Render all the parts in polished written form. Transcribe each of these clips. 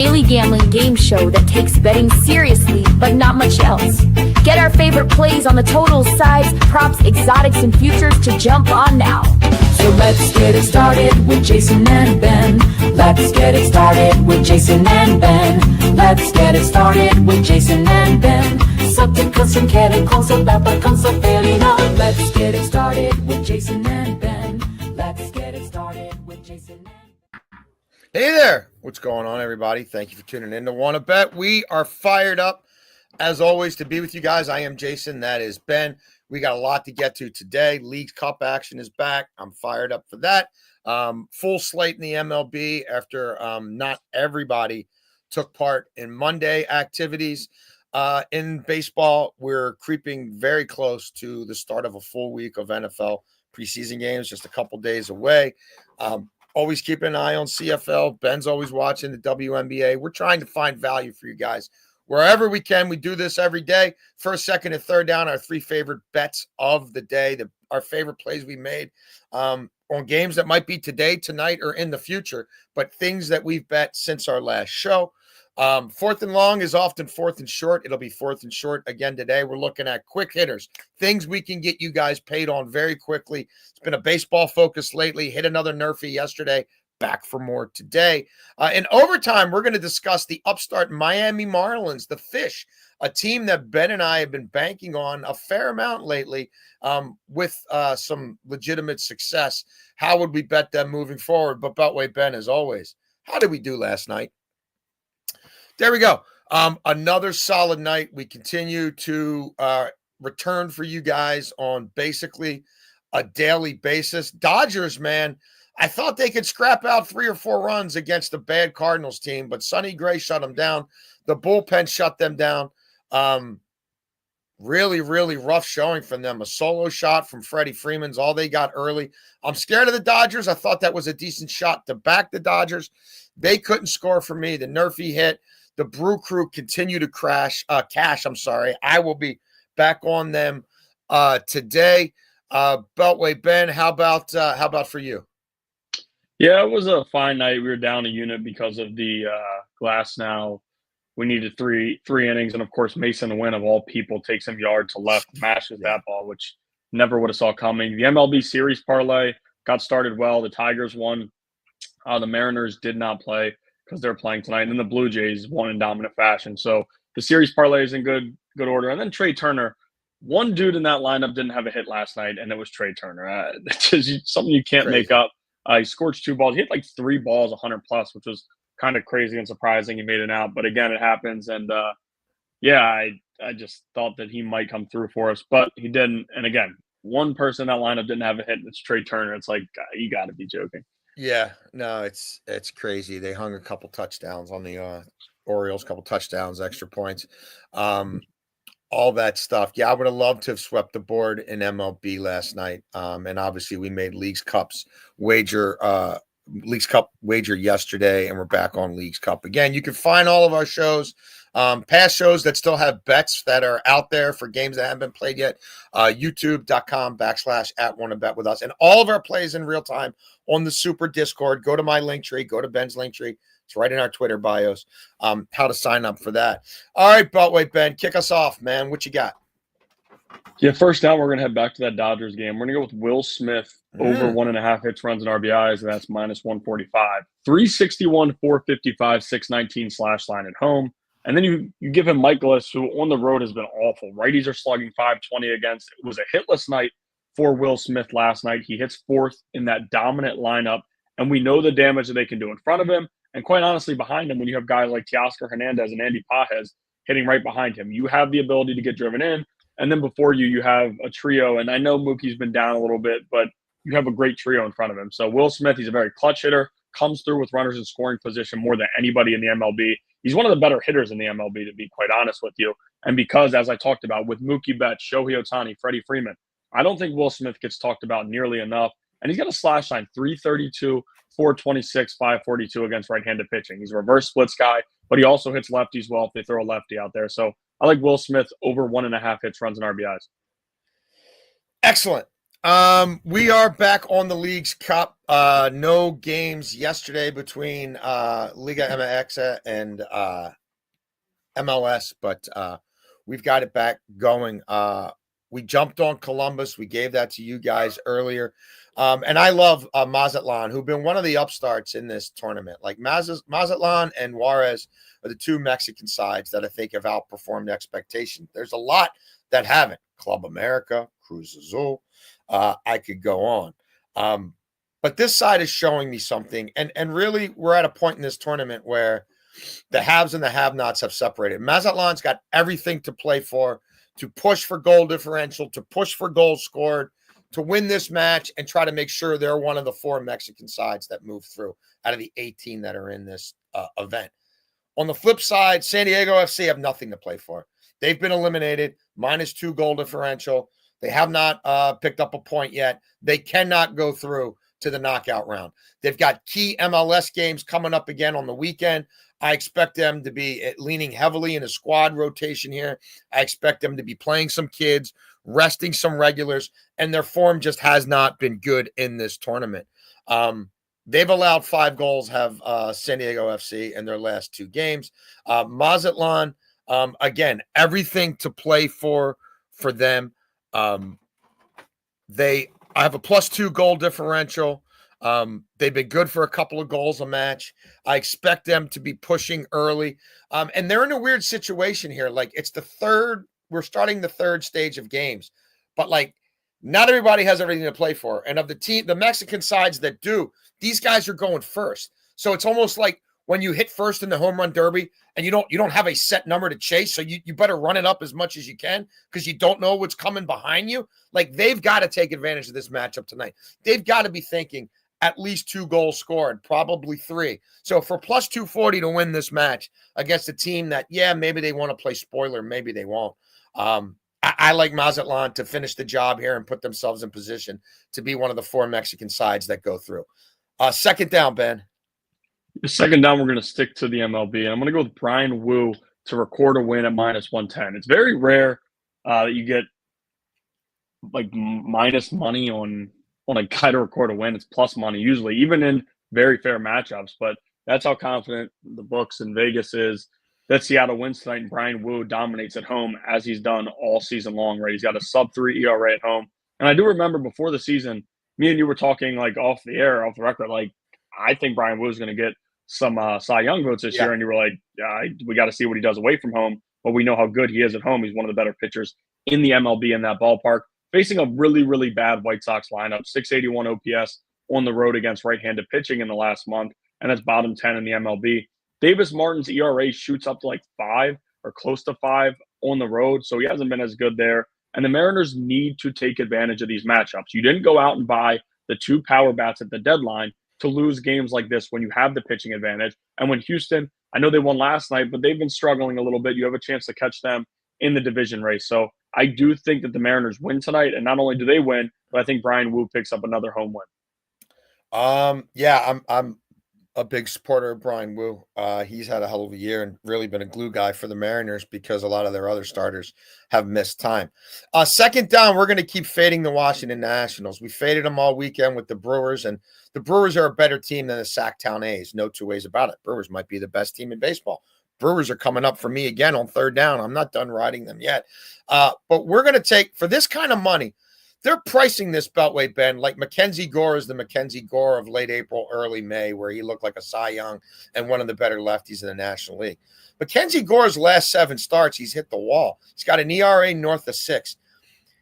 Daily gambling game show that takes betting seriously, but not much else. Get our favorite plays on the totals, sides, props, exotics, and futures to jump on now. So let's get it started with Jason and Ben. Let's get it started with Jason and Ben. Let's get it started with Jason and Ben. Subject som känner konstappa konstapelina. Let's get it started with Jason and Ben. Let's get it started with Jason and Ben. Hey there, what's going on, everybody? Thank you for tuning in to Wanna Bet. We are fired up, as always, to be with you guys. I am Jason, that is Ben. We got a lot to get to today. League Cup action is back. I'm fired up for that. Full slate in the MLB after not everybody took part in Monday activities. In baseball, we're creeping very close to the start of a full week of NFL preseason games, just a couple days away. Always keep an eye on CFL. Ben's always watching the WNBA. We're trying to find value for you guys wherever we can. We do this every day. First, second, and third down, our three favorite bets of the day, our favorite plays we made on games that might be today, tonight, or in the future, but things that we've bet since our last show. Fourth and long is often fourth and short. It'll be fourth and short again today. We're looking at quick hitters, things we can get you guys paid on very quickly. It's been a baseball focus lately. Hit another nerfy yesterday. Back for more today. In overtime, we're going to discuss the upstart Miami Marlins, the Fish, a team that Ben and I have been banking on a fair amount lately with some legitimate success. How would we bet them moving forward? But Beltway Ben, as always, how did we do last night? There we go. Another solid night. We continue to return for you guys on basically a daily basis. Dodgers, man, I thought they could scrap out 3 or 4 runs against a bad Cardinals team, but Sonny Gray shut them down. The bullpen shut them down. Really, really rough showing from them. A solo shot from Freddie Freeman's all they got early. I'm scared of the Dodgers. I thought that was a decent shot to back the Dodgers. They couldn't score for me. The nerfy hit. The Brew Crew continue to cash. I will be back on them today. Beltway Ben, how about for you? Yeah, it was a fine night. We were down a unit because of the glass now. We needed three innings, and of course Mason Wynn, of all people, takes him yard to left, mashes that ball, which never would have saw coming. The MLB series parlay got started well. The Tigers won. The Mariners did not play because they're playing tonight, and then the Blue Jays won in dominant fashion. So the series parlay is in good order. And then Trey Turner, one dude in that lineup didn't have a hit last night, and it was Trey Turner. It's just something you can't make up. He scorched 2 balls. He hit like 3 balls, 100 plus, which was kind of crazy and surprising. He made it out, but again, it happens. And I just thought that he might come through for us, but he didn't. And again, one person in that lineup didn't have a hit, and it's Trey Turner. It's like, you got to be joking. Yeah, no, it's crazy. They hung a couple touchdowns on the Orioles, couple touchdowns, extra points, all that stuff. Yeah, I would have loved to have swept the board in MLB last night. And obviously we made Leagues Cup wager yesterday, and we're back on Leagues Cup again. You can find all of our shows, past shows that still have bets that are out there for games that haven't been played yet. YouTube.com/@wannabet with us, and all of our plays in real time on the Super Discord. Go to my link tree, go to Ben's link tree. It's right in our Twitter bios. How to sign up for that. All right, Beltway Ben, kick us off, man. What you got? Yeah, first down, we're going to head back to that Dodgers game. We're going to go with Will Smith over 1.5 hits, runs, and RBIs, and that's -145. 361, 455, 619 slash line at home. And then you give him Michaelis, who on the road has been awful. Righties are slugging 520 against. It was a hitless night for Will Smith last night. He hits 4th in that dominant lineup, and we know the damage that they can do in front of him. And quite honestly, behind him, when you have guys like Teoscar Hernandez and Andy Pajes hitting right behind him, you have the ability to get driven in. And then before you have a trio. And I know Mookie's been down a little bit, but you have a great trio in front of him. So Will Smith, he's a very clutch hitter, comes through with runners in scoring position more than anybody in the MLB. He's one of the better hitters in the MLB, to be quite honest with you. And because, as I talked about, with Mookie Betts, Shohei Ohtani, Freddie Freeman, I don't think Will Smith gets talked about nearly enough. And he's got a slash line, 332, 426, 542 against right-handed pitching. He's a reverse splits guy, but he also hits lefties well if they throw a lefty out there. So I like Will Smith over 1.5 hits, runs, and RBIs. Excellent. We are back on the League's Cup. No games yesterday between Liga MX and MLS, but we've got it back going. We jumped on Columbus. We gave that to you guys earlier. And I love Mazatlan, who've been one of the upstarts in this tournament. Like Mazatlan and Juarez are the two Mexican sides that I think have outperformed expectation. There's a lot that haven't. Club America, Cruz Azul. I could go on. But this side is showing me something. And really, we're at a point in this tournament where the haves and the have-nots have separated. Mazatlan's got everything to play for, to push for goal differential, to push for goals scored, to win this match and try to make sure they're one of the 4 Mexican sides that move through out of the 18 that are in this event. On the flip side, San Diego FC have nothing to play for. They've been eliminated, -2 goal differential. They have not picked up a point yet. They cannot go through to the knockout round. They've got key MLS games coming up again on the weekend. I expect them to be leaning heavily in a squad rotation here. I expect them to be playing some kids, resting some regulars, and their form just has not been good in this tournament. They've allowed 5 goals, have San Diego FC in their last 2 games. Mazatlan, again, everything to play for them. They have a +2 goal differential. They've been good for a couple of goals a match. I expect them to be pushing early. And they're in a weird situation here. Like, it's we're starting the 3rd stage of games, but like, not everybody has everything to play for. And of the Mexican sides that do, these guys are going first. So it's almost like when you hit first in the home run derby and you don't have a set number to chase. So you better run it up as much as you can because you don't know what's coming behind you. Like, they've got to take advantage of this matchup tonight. They've got to be thinking at least 2 goals scored, probably 3. So for +240 to win this match against a team that, yeah, maybe they want to play spoiler, maybe they won't. I like Mazatlan to finish the job here and put themselves in position to be one of the 4 Mexican sides that go through. Second down, Ben. The second down, we're going to stick to the MLB. And I'm going to go with Brian Wu to record a win at -110. It's very rare that you get like minus money on a guy to record a win. It's plus money usually, even in very fair matchups. But that's how confident the books in Vegas is that Seattle wins tonight, and Brian Wu dominates at home as he's done all season long, right? He's got a sub-3 ERA at home. And I do remember before the season, me and you were talking like off the record, like, I think Brian Wu is going to get some Cy Young votes this year. And you were like, yeah, we got to see what he does away from home. But we know how good he is at home. He's one of the better pitchers in the MLB in that ballpark. Facing a really, really bad White Sox lineup, 681 OPS on the road against right-handed pitching in the last month, and that's bottom 10 in the MLB. Davis Martin's ERA shoots up to like 5 or close to 5 on the road, so he hasn't been as good there. And the Mariners need to take advantage of these matchups. You didn't go out and buy the 2 power bats at the deadline to lose games like this when you have the pitching advantage. And when Houston, I know they won last night, but they've been struggling a little bit. You have a chance to catch them in the division race. So I do think that the Mariners win tonight, and not only do they win, but I think Brian Wu picks up another home win. Yeah, I'm a big supporter of Brian Wu. He's had a hell of a year and really been a glue guy for the Mariners because a lot of their other starters have missed time. Second down, we're going to keep fading the Washington Nationals. We faded them all weekend with the Brewers, and the Brewers are a better team than the Sacktown A's. No 2 ways about it. Brewers might be the best team in baseball. Brewers are coming up for me again on third down. I'm not done riding them yet. But we're going to take, for this kind of money, they're pricing this Beltway, Ben, like Mackenzie Gore is the Mackenzie Gore of late April, early May, where he looked like a Cy Young and one of the better lefties in the National League. Mackenzie Gore's last 7 starts, he's hit the wall. He's got an ERA north of 6.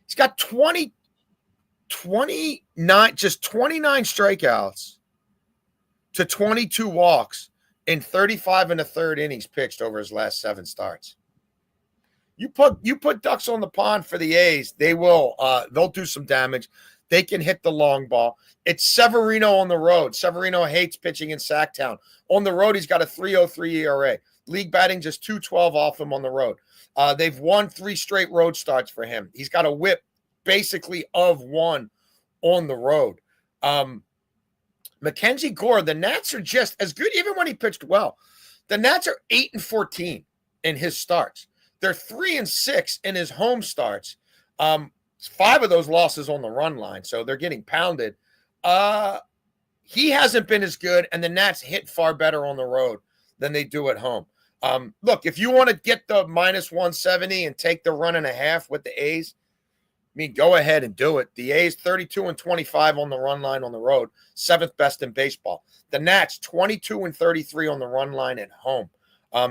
He's got 29 strikeouts to 22 walks in 35 and a third innings pitched over his last 7 starts. You put ducks on the pond for the A's, they'll do some damage. They can hit the long ball. It's Severino on the road. Severino hates pitching in Sacktown. On the road, he's got a 3.03 ERA. League batting just 212 off him on the road. They've won 3 straight road starts for him. He's got a whip basically of 1 on the road. Mackenzie Gore, the Nats are just as good, even when he pitched well. The Nats are 8-14 in his starts. They're 3-6 in his home starts. 5 of those losses on the run line, so they're getting pounded. He hasn't been as good, and the Nats hit far better on the road than they do at home. Look, if you want to get the minus 170 and take the 1.5 with the A's, I mean, go ahead and do it. The A's 32-25 on the run line on the road, 7th best in baseball. The Nats 22-33 on the run line at home,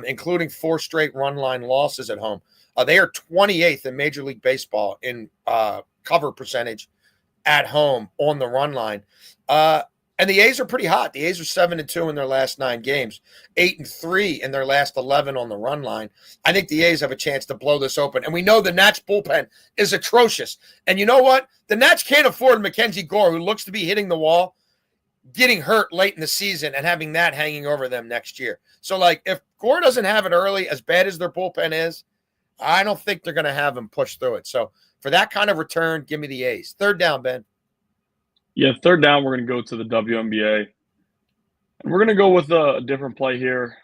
including 4 straight run line losses at home. They are 28th in Major League Baseball in cover percentage at home on the run line. And the A's are pretty hot. The A's are 7-2 in their last 9 games, 8-3 in their last 11 on the run line. I think the A's have a chance to blow this open. And we know the Nats bullpen is atrocious. And you know what? The Nats can't afford Mackenzie Gore, who looks to be hitting the wall, getting hurt late in the season and having that hanging over them next year. So, like, if Gore doesn't have it early, as bad as their bullpen is, I don't think they're going to have him push through it. So, for that kind of return, give me the A's. Third down, Ben. Yeah, third down, we're going to go to the WNBA. And we're going to go with a different play here.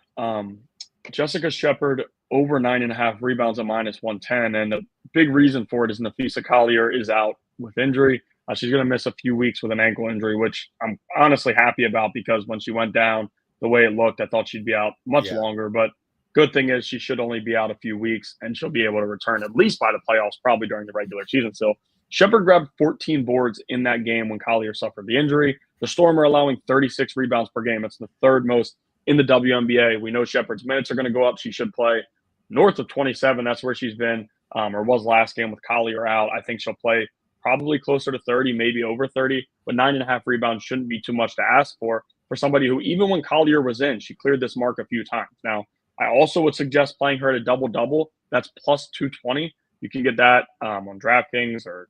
Jessica Shepard over 9.5 rebounds at minus 110. And the big reason for it is Nafisa Collier is out with injury. She's going to miss a few weeks with an ankle injury, which I'm honestly happy about because when she went down, the way it looked, I thought she'd be out much longer. But good thing is she should only be out a few weeks, and she'll be able to return at least by the playoffs, probably during the regular season. So Shepard grabbed 14 boards in that game when Collier suffered the injury. The Storm are allowing 36 rebounds per game. That's the 3rd most in the WNBA. We know Shepard's minutes are going to go up. She should play north of 27. That's where she's been or was last game with Collier out. I think she'll play probably closer to 30, maybe over 30. But 9.5 rebounds shouldn't be too much to ask for somebody who, even when Collier was in, she cleared this mark a few times. Now, I also would suggest playing her at a double-double. That's plus 220. You can get that on DraftKings or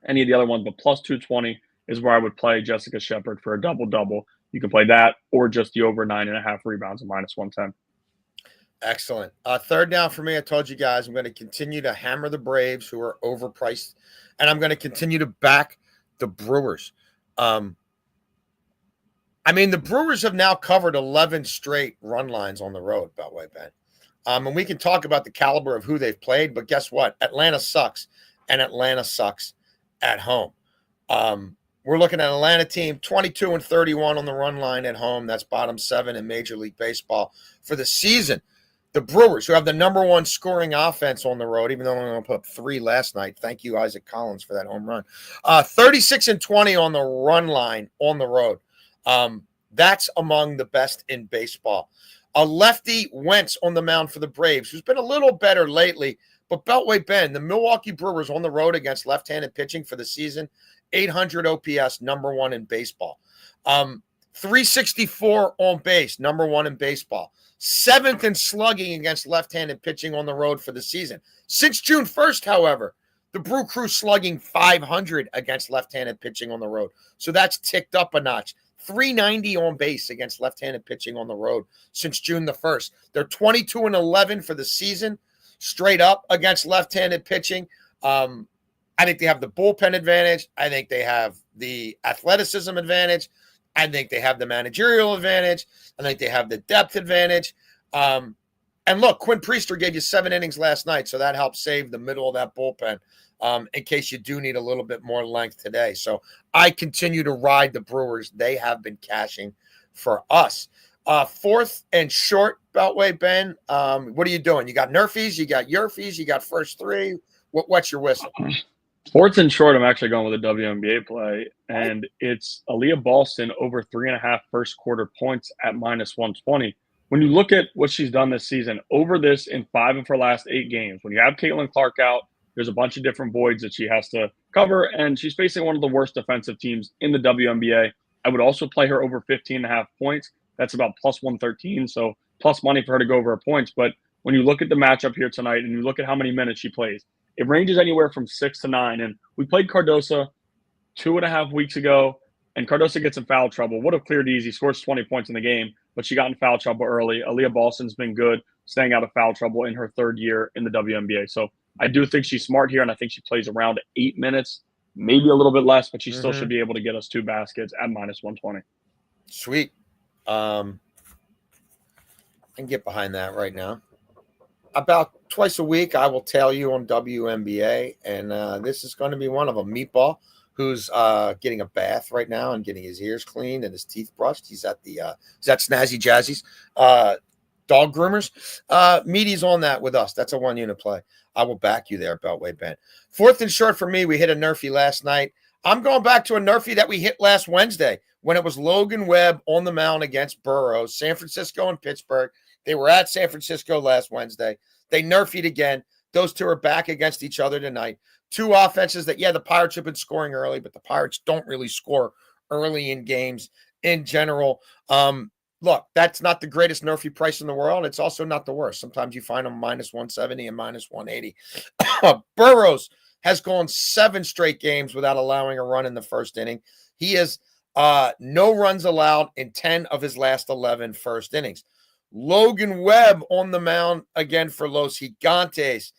any of the other ones, but plus 220 is where I would play Jessica Shepard for a double-double. You can play that or just the over 9.5 rebounds at minus 110. Excellent. Third down for me, I told you guys, I'm going to continue to hammer the Braves, who are overpriced, and I'm going to continue to back the Brewers. I mean, the Brewers have now covered 11 straight run lines on the road, Beltway Ben. And we can talk about the caliber of who they've played, but guess what? Atlanta sucks, and Atlanta sucks at home. We're looking at an Atlanta team 22-31 on the run line at home. That's bottom 7 in Major League Baseball for the season. The Brewers, who have the number 1 scoring offense on the road, even though they only put up 3 last night. Thank you, Isaac Collins, for that home run. 36-20 on the run line on the road. That's among the best in baseball. A lefty Wentz on the mound for the Braves, who's been a little better lately. But Beltway Ben, the Milwaukee Brewers on the road against left-handed pitching for the season, 800 OPS, number 1 in baseball. 364 on base, number 1 in baseball. 7th in slugging against left-handed pitching on the road for the season. Since June 1st, however, the Brew Crew slugging 500 against left-handed pitching on the road. So that's ticked up a notch. 390 on base against left-handed pitching on the road since June the 1st. They're 22-11 for the season, straight up against left-handed pitching. I think they have the bullpen advantage. I think they have the athleticism advantage. I think they have the managerial advantage. I think they have the depth advantage. And look, Quinn Priester gave you 7 innings last night, so that helped save the middle of that bullpen in case you do need a little bit more length today. So I continue to ride the Brewers. They have been cashing for us. 4th and short, Beltway Ben. What are you doing? You got Nerfies, you got Yerfies, you got first 3. What's your whistle? 4th and short, I'm actually going with a WNBA play, and it's Aaliyah Boston over 3.5 first quarter points at minus 120. When you look at what she's done this season, over this in 5 of her last 8 games, when you have Caitlin Clark out, there's a bunch of different voids that she has to cover, and she's facing one of the worst defensive teams in the WNBA. I would also play her over 15.5 points. That's about plus 113, so plus money for her to go over her points. But when you look at the matchup here tonight and you look at how many minutes she plays, it ranges anywhere from 6 to 9. And we played Cardoso 2.5 weeks ago, and Cardoso gets in foul trouble. Would have cleared easy, scores 20 points in the game, but she got in foul trouble early. Aaliyah Boston's been good, staying out of foul trouble in her 3rd year in the WNBA. So I do think she's smart here, and I think she plays around 8 minutes, maybe a little bit less, but she still should be able to get us 2 baskets at minus 120. Sweet. I can get behind that right now. About twice a week, I will tell you on WNBA, and this is going to be one of them. Meatball, who's getting a bath right now and getting his ears cleaned and his teeth brushed. He's at Snazzy Jazzy's dog groomers. Meaty's on that with us. That's a 1-unit play. I will back you there, Beltway Ben. Fourth and short for me, we hit a Nerfy last night. I'm going back to a Nerfy that we hit last Wednesday when it was Logan Webb on the mound against Burroughs, San Francisco and Pittsburgh. They were at San Francisco last Wednesday. They Nerfied again. Those two are back against each other tonight. Two offenses that, the Pirates have been scoring early, but the Pirates don't really score early in games in general. Look, that's not the greatest Nerfy price in the world. It's also not the worst. Sometimes you find them minus 170 and minus 180. Burroughs has gone 7 straight games without allowing a run in the first inning. He has no runs allowed in 10 of his last 11 first innings. Logan Webb on the mound again for Los Gigantes.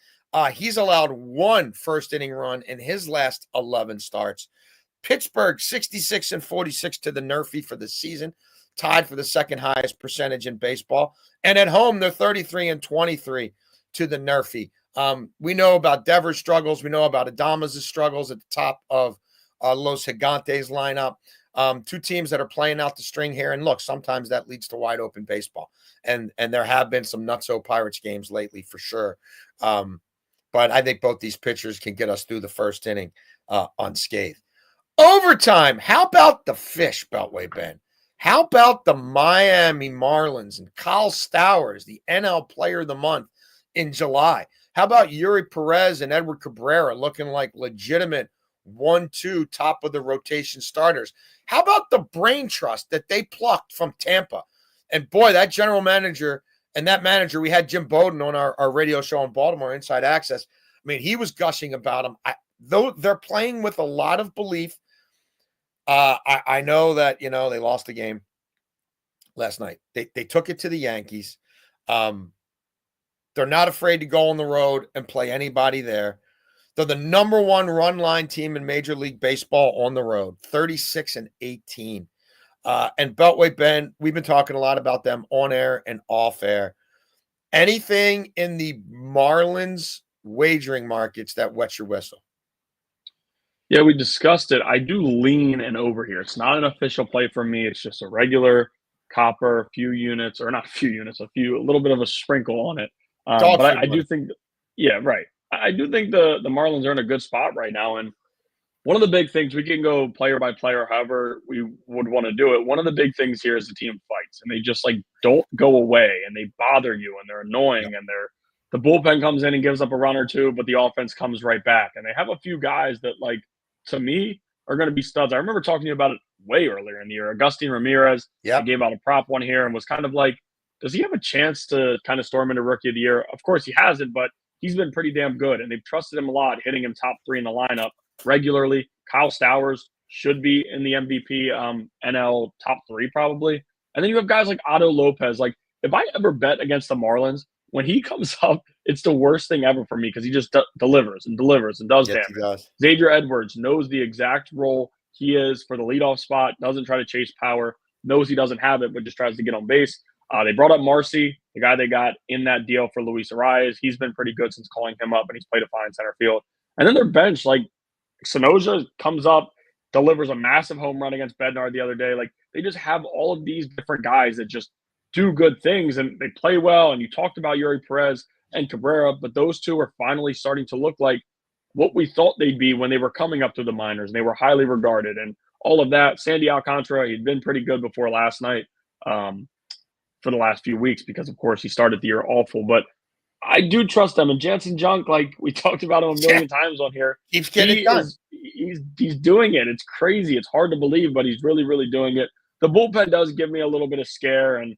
He's allowed 1 first inning run in his last 11 starts. Pittsburgh 66 and 46 to the Nerfy for the season, tied for the second highest percentage in baseball. And at home, they're 33 and 23 to the Nerfy. We know about Devers' struggles. We know about Adames' struggles at the top of Los Gigantes lineup. 2 teams that are playing out the string here. And look, sometimes that leads to wide open baseball. And there have been some nutso Pirates games lately for sure. But I think both these pitchers can get us through the first inning unscathed. Overtime. How about the Fish, Beltway Ben? How about the Miami Marlins and Kyle Stowers, the NL Player of the Month in July? How about Yuri Perez and Edward Cabrera looking like legitimate 1-2 top of the rotation starters? How about the brain trust that they plucked from Tampa? And boy, that general manager and that manager, we had Jim Bowden on our radio show in Baltimore, Inside Access. I mean, he was gushing about them. Though they're playing with a lot of belief. I know that, they lost the game last night. They took it to the Yankees. They're not afraid to go on the road and play anybody there. They're the number 1 run line team in Major League Baseball on the road, 36 and 18. And Beltway Ben, we've been talking a lot about them on air and off air. Anything in the Marlins wagering markets that wets your whistle? Yeah, we discussed it. I do lean and over here. It's not an official play for me. It's just a regular copper, few units, or not a few units, a little bit of a sprinkle on it. But I do think, right. I do think the Marlins are in a good spot right now. And one of the big things, we can go player by player, however we would want to do it. One of the big things here is the team fights, and they just don't go away, and they bother you, and they're annoying, and the bullpen comes in and gives up a run or two, but the offense comes right back. And they have a few guys that, to me, are going to be studs. I remember talking to you about it way earlier in the year. Agustin Ramirez, I gave out a prop one here and was kind of like, does he have a chance to kind of storm into Rookie of the Year? Of course he hasn't, but he's been pretty damn good, and they've trusted him a lot, hitting him top 3 in the lineup regularly. Kyle Stowers should be in the MVP NL top 3 probably. And then you have guys like Otto Lopez. If I ever bet against the Marlins, when he comes up, it's the worst thing ever for me because he just delivers and does damage. Xavier Edwards knows the exact role he is for the leadoff spot, doesn't try to chase power, knows he doesn't have it, but just tries to get on base. They brought up Marcy, the guy they got in that deal for Luis Arias. He's been pretty good since calling him up, and he's played a fine center field. And then their bench, Sonoja comes up, delivers a massive home run against Bednar the other day. They just have all of these different guys that just do good things, and they play well. And you talked about Yuri Perez and Cabrera, but those two are finally starting to look like what we thought they'd be when they were coming up through the minors, and they were highly regarded and all of that. Sandy Alcantara, he'd been pretty good before last night for the last few weeks because, of course, he started the year awful. But I do trust them. And Jansen Junk, we talked about him a million times on here. Keeps getting it done. He's doing it. It's crazy. It's hard to believe, but he's really, really doing it. The bullpen does give me a little bit of scare, and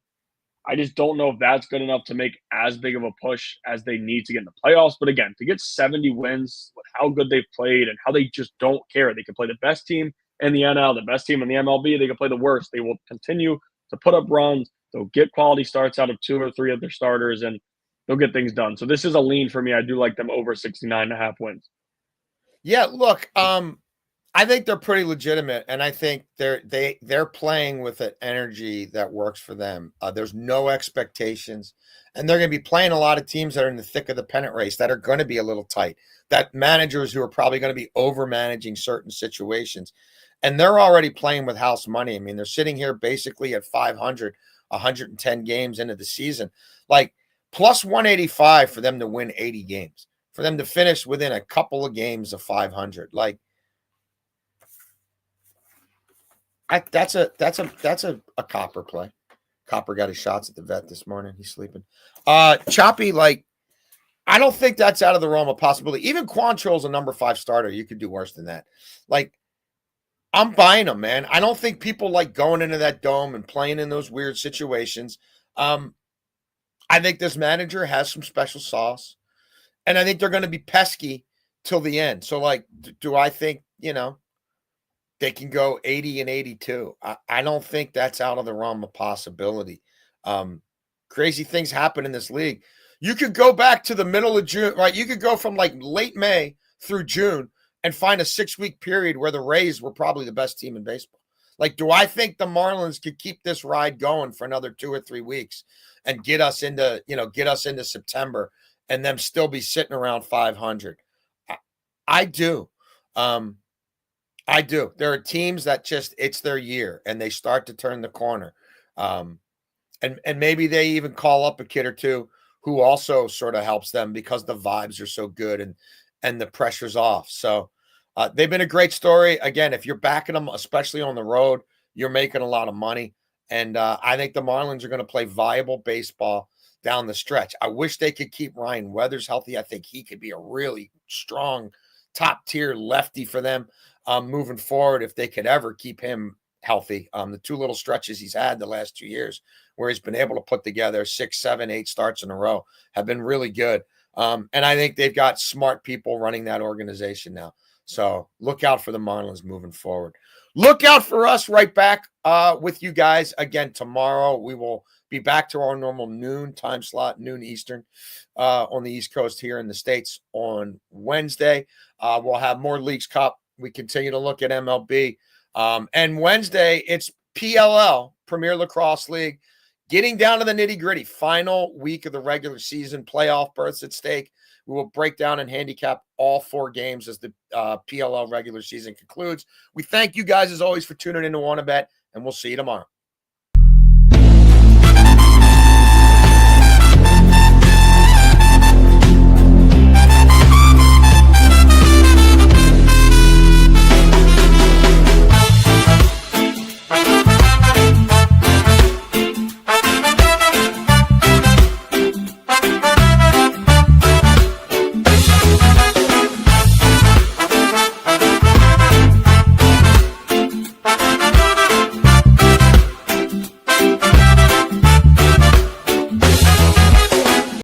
I just don't know if that's good enough to make as big of a push as they need to get in the playoffs. But again, to get 70 wins with how good they've played and how they just don't care. They can play the best team in the NL, the best team in the MLB. They can play the worst. They will continue to put up runs. They'll get quality starts out of 2 or 3 of their starters, and they'll get things done. So this is a lean for me. I do like them over 69.5 wins. Yeah, look, I think they're pretty legitimate, and I think they're playing with an energy that works for them. There's no expectations, and they're going to be playing a lot of teams that are in the thick of the pennant race that are going to be a little tight. That managers who are probably going to be over managing certain situations, and they're already playing with house money. I mean, they're sitting here basically at 500, 110 games into the season, like plus 185 for them to win 80 games, for them to finish within a couple of games of 500, like. That's a Copper play. Copper got his shots at the vet this morning. He's sleeping. Choppy, like, I don't think that's out of the realm of possibility. Even Quantrill's a number 5 starter. You could do worse than that. Like, I'm buying him, man. I don't think people like going into that dome and playing in those weird situations. I think this manager has some special sauce, and I think they're going to be pesky till the end. So, like, do I think, they can go 80 and 82. I don't think that's out of the realm of possibility. Crazy things happen in this league. You could go back to the middle of June, right? You could go from like late May through June and find a 6-week period where the Rays were probably the best team in baseball. Like, do I think the Marlins could keep this ride going for another 2 or 3 weeks and get us into September and them still be sitting around 500? I do. I do. There are teams that just, it's their year and they start to turn the corner. And maybe they even call up a kid or two who also sort of helps them because the vibes are so good and the pressure's off. So they've been a great story. Again, if you're backing them, especially on the road, you're making a lot of money. And I think the Marlins are going to play viable baseball down the stretch. I wish they could keep Ryan Weathers healthy. I think he could be a really strong top tier lefty for them. Moving forward, if they could ever keep him healthy. The 2 little stretches he's had the last 2 years where he's been able to put together 6, 7, 8 starts in a row have been really good. And I think they've got smart people running that organization now. So look out for the Marlins moving forward. Look out for us right back with you guys again tomorrow. We will be back to our normal noon time slot, noon Eastern, on the East Coast here in the States on Wednesday. We'll have more Leagues Cup. We continue to look at MLB. And Wednesday, it's PLL, Premier Lacrosse League, getting down to the nitty-gritty. Final week of the regular season, playoff berths at stake. We will break down and handicap all 4 games as the PLL regular season concludes. We thank you guys, as always, for tuning in to WannaBet, and we'll see you tomorrow.